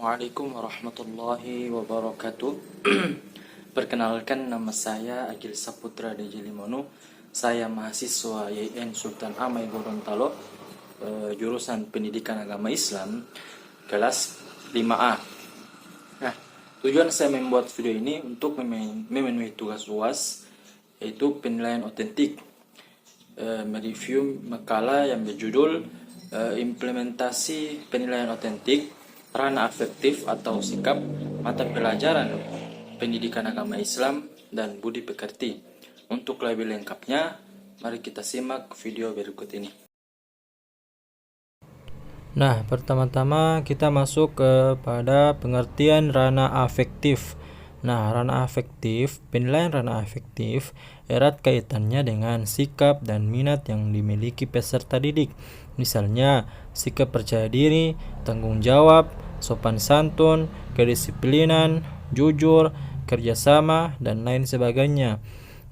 Assalamualaikum warahmatullahi wabarakatuh. Perkenalkan, nama saya Agil Saputra DJ Limono. Saya mahasiswa YN Sultan Amai Gorontalo, jurusan Pendidikan Agama Islam, kelas 5A. Nah, tujuan saya membuat video ini untuk memenuhi tugas UAS, yaitu penilaian otentik, mereview makalah yang berjudul implementasi penilaian otentik ranah afektif atau sikap mata pelajaran pendidikan agama Islam dan budi pekerti. Untuk lebih lengkapnya, mari kita simak video berikut ini. Nah, pertama-tama kita masuk kepada pengertian ranah afektif. Nah, ranah afektif, penilaian ranah afektif erat kaitannya dengan sikap dan minat yang dimiliki peserta didik. Misalnya, sikap percaya diri, tanggung jawab, sopan santun, kedisiplinan, jujur, kerjasama, dan lain sebagainya.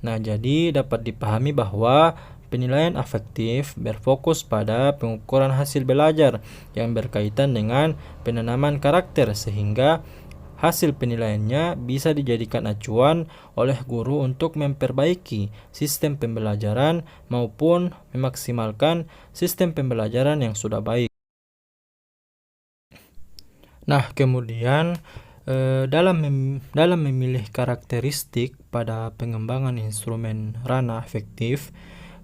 Nah, jadi dapat dipahami bahwa penilaian afektif berfokus pada pengukuran hasil belajar yang berkaitan dengan penanaman karakter, sehingga hasil penilaiannya bisa dijadikan acuan oleh guru untuk memperbaiki sistem pembelajaran maupun memaksimalkan sistem pembelajaran yang sudah baik. Nah, kemudian dalam memilih karakteristik pada pengembangan instrumen ranah afektif,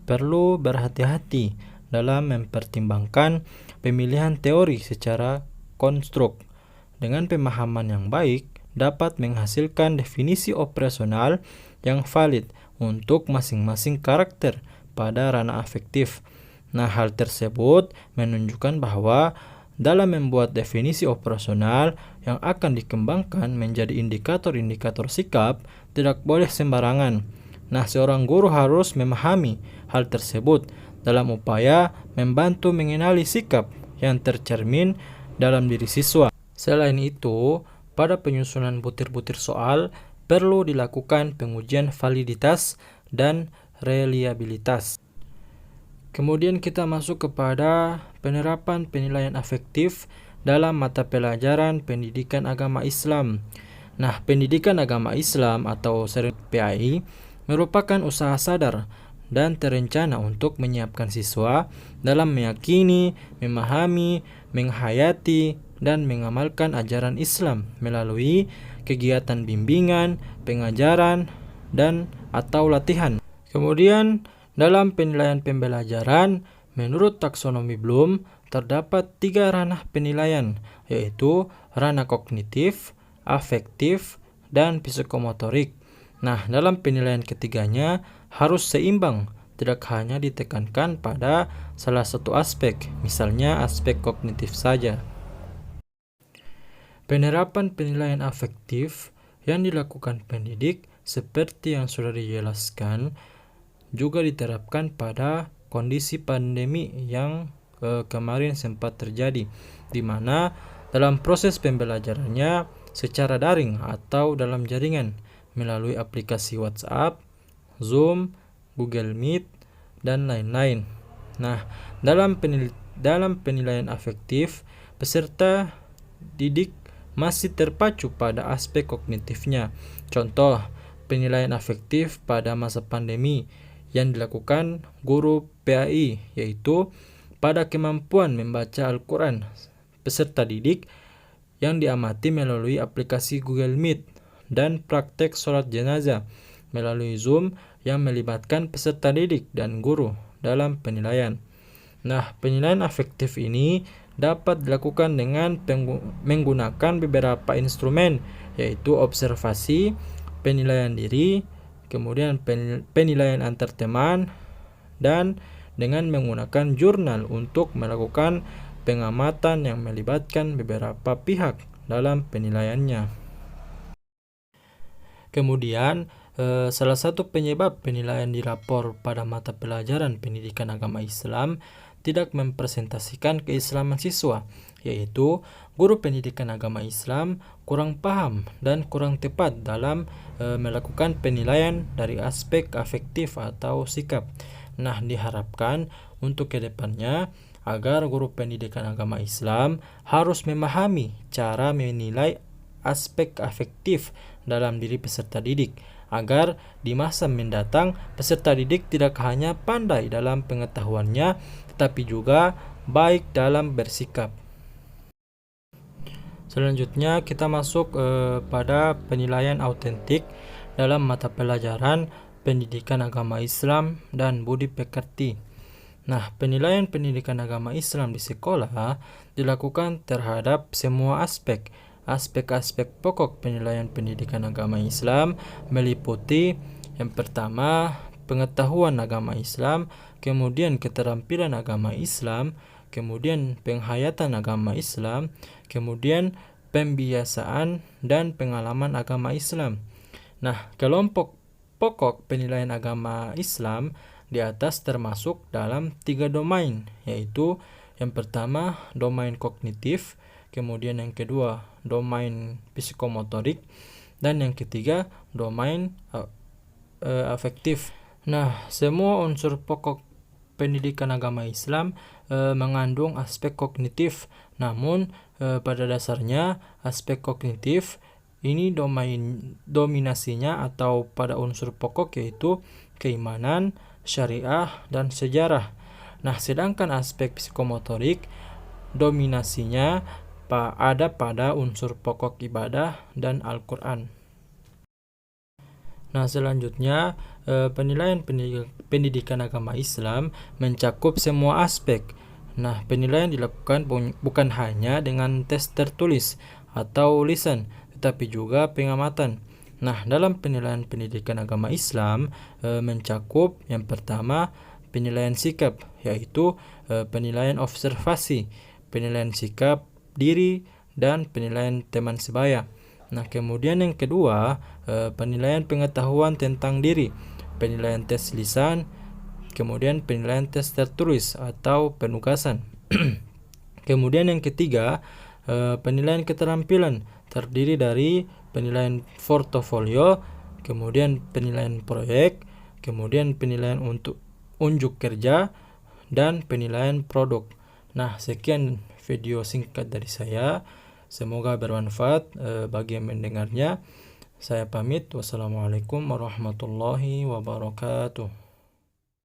perlu berhati-hati dalam mempertimbangkan pemilihan teori secara konstruk. Dengan pemahaman yang baik, dapat menghasilkan definisi operasional yang valid untuk masing-masing karakter pada ranah afektif. Nah, hal tersebut menunjukkan bahwa dalam membuat definisi operasional yang akan dikembangkan menjadi indikator-indikator sikap, tidak boleh sembarangan. Nah, seorang guru harus memahami hal tersebut dalam upaya membantu mengenali sikap yang tercermin dalam diri siswa. Selain itu, pada penyusunan butir-butir soal perlu dilakukan pengujian validitas dan reliabilitas. Kemudian kita masuk kepada penerapan penilaian afektif dalam mata pelajaran pendidikan agama Islam. Nah, pendidikan agama Islam atau sering PAI merupakan usaha sadar dan terencana untuk menyiapkan siswa dalam meyakini, memahami, menghayati, dan mengamalkan ajaran Islam melalui kegiatan bimbingan, pengajaran, dan atau latihan. Kemudian dalam penilaian pembelajaran, menurut taksonomi Bloom, terdapat 3 ranah penilaian, yaitu ranah kognitif, afektif, dan psikomotorik. Nah, dalam penilaian ketiganya harus seimbang, tidak hanya ditekankan pada salah satu aspek, misalnya aspek kognitif saja. Penerapan penilaian afektif yang dilakukan pendidik seperti yang sudah dijelaskan juga diterapkan pada kondisi pandemi yang kemarin sempat terjadi, di mana dalam proses pembelajarannya secara daring atau dalam jaringan melalui aplikasi WhatsApp, Zoom, Google Meet, dan lain-lain. Nah, dalam penilaian afektif, peserta didik masih terpacu pada aspek kognitifnya. Contoh, penilaian afektif pada masa pandemi yang dilakukan guru PAI, yaitu pada kemampuan membaca Al-Quran peserta didik yang diamati melalui aplikasi Google Meet, dan praktek sholat jenazah melalui Zoom yang melibatkan peserta didik dan guru dalam penilaian. Nah, penilaian afektif ini dapat dilakukan dengan menggunakan beberapa instrumen, yaitu observasi, penilaian diri, kemudian penilaian antar teman, dan dengan menggunakan jurnal untuk melakukan pengamatan yang melibatkan beberapa pihak dalam penilaiannya. Kemudian, salah satu penyebab penilaian di rapor pada mata pelajaran pendidikan agama Islam tidak mempresentasikan keislaman siswa, yaitu guru pendidikan agama Islam kurang paham dan kurang tepat dalam melakukan penilaian dari aspek afektif atau sikap. Nah, diharapkan untuk kedepannya agar guru pendidikan agama Islam harus memahami cara menilai aspek afektif dalam diri peserta didik, agar di masa mendatang peserta didik tidak hanya pandai dalam pengetahuannya, tetapi juga baik dalam bersikap. Selanjutnya kita masuk pada penilaian autentik dalam mata pelajaran pendidikan agama Islam dan budi pekerti. Nah, penilaian pendidikan agama Islam di sekolah dilakukan terhadap semua aspek-aspek pokok penilaian pendidikan agama Islam meliputi yang pertama pengetahuan agama Islam, kemudian keterampilan agama Islam, kemudian penghayatan agama Islam, kemudian pembiasaan dan pengalaman agama Islam. Nah, kelompok pokok penilaian agama Islam di atas termasuk dalam 3 domain, yaitu yang pertama domain kognitif, kemudian yang kedua domain psikomotorik, dan yang ketiga domain afektif. Nah, semua unsur pokok pendidikan agama Islam mengandung aspek kognitif, namun pada dasarnya aspek kognitif ini dominasinya atau pada unsur pokok yaitu keimanan, syariah, dan sejarah. Nah, sedangkan aspek psikomotorik dominasinya ada pada unsur pokok ibadah dan Al-Quran. Nah, selanjutnya penilaian pendidikan agama Islam mencakup semua aspek. Nah, penilaian dilakukan bukan hanya dengan tes tertulis atau lisan, tetapi juga pengamatan. Nah, dalam penilaian pendidikan agama Islam mencakup yang pertama penilaian sikap, yaitu penilaian observasi, penilaian sikap diri, dan penilaian teman sebaya. Nah, kemudian yang kedua penilaian pengetahuan tentang diri, penilaian tes lisan, kemudian penilaian tes tertulis atau penugasan. Kemudian yang ketiga penilaian keterampilan, terdiri dari penilaian portofolio, kemudian penilaian proyek, kemudian penilaian untuk unjuk kerja, dan penilaian produk. Nah, sekian video singkat dari saya. Semoga bermanfaat bagi yang mendengarnya. Saya pamit. Wassalamualaikum warahmatullahi wabarakatuh.